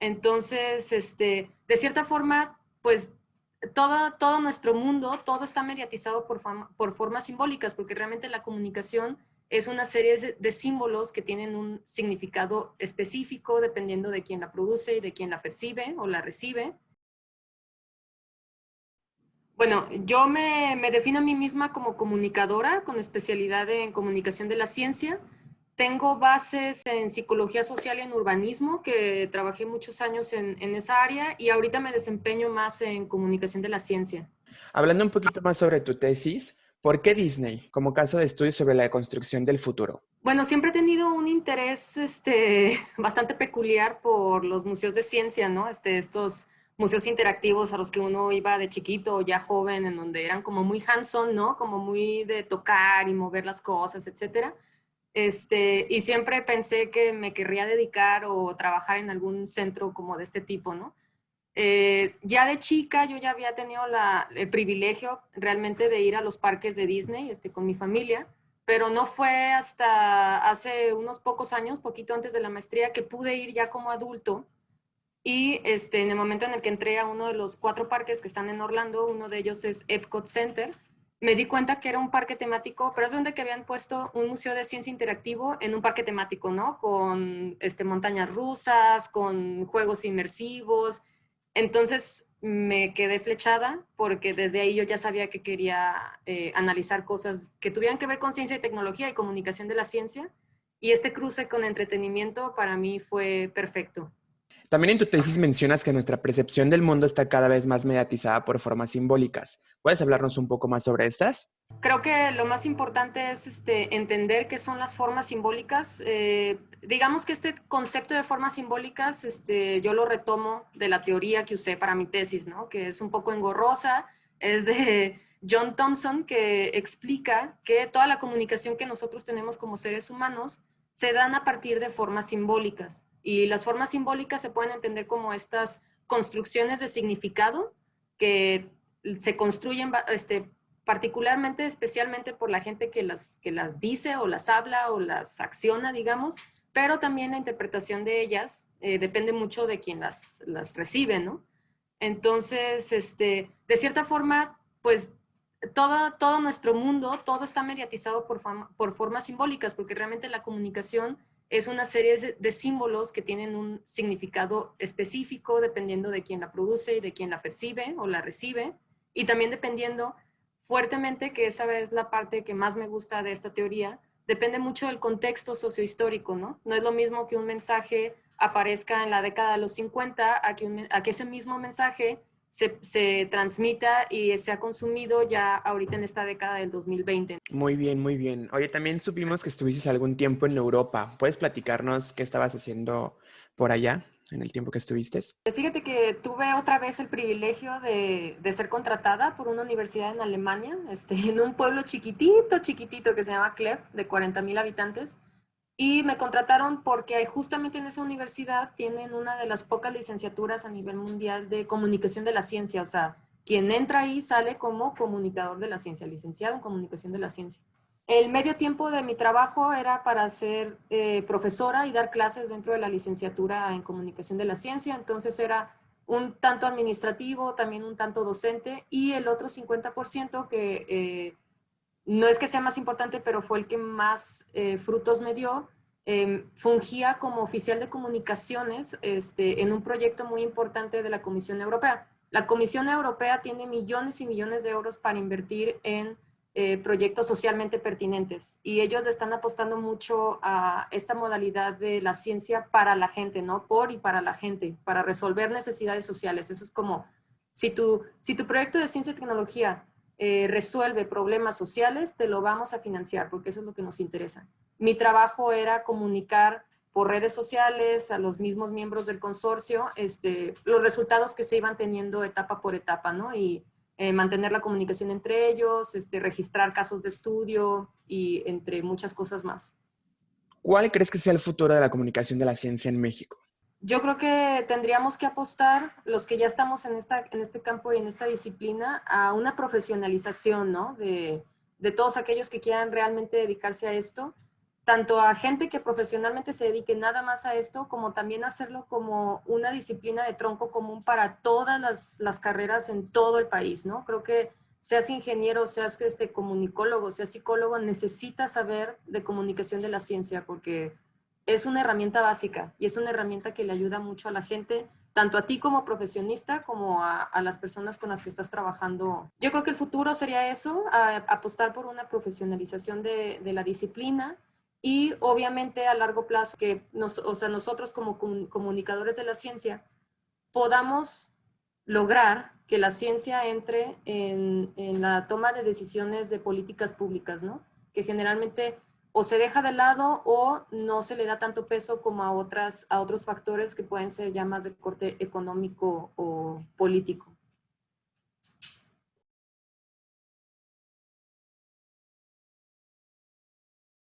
Entonces, de cierta forma, pues todo nuestro mundo, todo está mediatizado por formas simbólicas, porque realmente la comunicación es una serie de símbolos que tienen un significado específico dependiendo de quién la produce y de quién la percibe o la recibe. Bueno, yo me defino a mí misma como comunicadora con especialidad en comunicación de la ciencia. Tengo bases en psicología social y en urbanismo, que trabajé muchos años en esa área y ahorita me desempeño más en comunicación de la ciencia. Hablando un poquito más sobre tu tesis, ¿por qué Disney como caso de estudio sobre la construcción del futuro? Bueno, siempre he tenido un interés bastante peculiar por los museos de ciencia, ¿no? Estos museos interactivos a los que uno iba de chiquito o ya joven, en donde eran como muy hands-on, ¿no? Como muy de tocar y mover las cosas, etcétera. Y siempre pensé que me querría dedicar o trabajar en algún centro como de este tipo, ¿no? Ya de chica yo ya había tenido el privilegio realmente de ir a los parques de Disney con mi familia, pero no fue hasta hace unos pocos años, poquito antes de la maestría, que pude ir ya como adulto. Y en el momento en el que entré a uno de los 4 parques que están en Orlando, uno de ellos es Epcot Center, me di cuenta que era un parque temático, pero es donde que habían puesto un museo de ciencia interactivo en un parque temático, ¿no? Con montañas rusas, con juegos inmersivos. Entonces me quedé flechada porque desde ahí yo ya sabía que quería analizar cosas que tuvieran que ver con ciencia y tecnología y comunicación de la ciencia. Y este cruce con entretenimiento para mí fue perfecto. También en tu tesis mencionas que nuestra percepción del mundo está cada vez más mediatizada por formas simbólicas. ¿Puedes hablarnos un poco más sobre estas? Creo que lo más importante es entender qué son las formas simbólicas. Digamos que este concepto de formas simbólicas yo lo retomo de la teoría que usé para mi tesis, ¿no? Que es un poco engorrosa, es de John Thompson, que explica que toda la comunicación que nosotros tenemos como seres humanos se dan a partir de formas simbólicas. Y las formas simbólicas se pueden entender como estas construcciones de significado que se construyen particularmente, especialmente por la gente que las dice o las habla o las acciona, digamos, pero también la interpretación de ellas depende mucho de quien las recibe, ¿no? Entonces, de cierta forma, pues todo nuestro mundo, todo está mediatizado por formas simbólicas, porque realmente la comunicación es una serie de símbolos que tienen un significado específico dependiendo de quién la produce y de quién la percibe o la recibe, y también dependiendo fuertemente, que esa es la parte que más me gusta de esta teoría, depende mucho del contexto sociohistórico, ¿no? No es lo mismo que un mensaje aparezca en la década de los 50 a que ese mismo mensaje se transmita y se ha consumido ya ahorita en esta década del 2020. Muy bien, muy bien. Oye, también supimos que estuviste algún tiempo en Europa. ¿Puedes platicarnos qué estabas haciendo por allá en el tiempo que estuviste? Fíjate que tuve otra vez el privilegio de ser contratada por una universidad en Alemania, en un pueblo chiquitito, chiquitito que se llama Kleve, de 40,000 habitantes. Y me contrataron porque justamente en esa universidad tienen una de las pocas licenciaturas a nivel mundial de comunicación de la ciencia. O sea, quien entra ahí sale como comunicador de la ciencia, licenciado en comunicación de la ciencia. El medio tiempo de mi trabajo era para ser profesora y dar clases dentro de la licenciatura en comunicación de la ciencia. Entonces era un tanto administrativo, también un tanto docente, y el otro 50% que no es que sea más importante, pero fue el que más frutos me dio. Fungía como oficial de comunicaciones en un proyecto muy importante de la Comisión Europea. La Comisión Europea tiene millones y millones de euros para invertir en proyectos socialmente pertinentes y ellos le están apostando mucho a esta modalidad de la ciencia para la gente, ¿no? Por y para la gente, para resolver necesidades sociales. Eso es como, si tu proyecto de ciencia y tecnología resuelve problemas sociales, te lo vamos a financiar, porque eso es lo que nos interesa. Mi trabajo era comunicar por redes sociales a los mismos miembros del consorcio los resultados que se iban teniendo etapa por etapa, ¿no? Y mantener la comunicación entre ellos, registrar casos de estudio y entre muchas cosas más. ¿Cuál crees que sea el futuro de la comunicación de la ciencia en México? Yo creo que tendríamos que apostar, los que ya estamos en este campo y en esta disciplina, a una profesionalización, ¿no? De todos aquellos que quieran realmente dedicarse a esto, tanto a gente que profesionalmente se dedique nada más a esto, como también hacerlo como una disciplina de tronco común para todas las carreras en todo el país, ¿no? Creo que seas ingeniero, seas comunicólogo, seas psicólogo, necesitas saber de comunicación de la ciencia porque es una herramienta básica y es una herramienta que le ayuda mucho a la gente, tanto a ti como profesionista, como a las personas con las que estás trabajando. Yo creo que el futuro sería eso, apostar por una profesionalización de la disciplina y obviamente a largo plazo que o sea, nosotros como comunicadores de la ciencia podamos lograr que la ciencia entre en la toma de decisiones de políticas públicas, ¿no? Que generalmente o se deja de lado o no se le da tanto peso como a otros factores que pueden ser ya más de corte económico o político.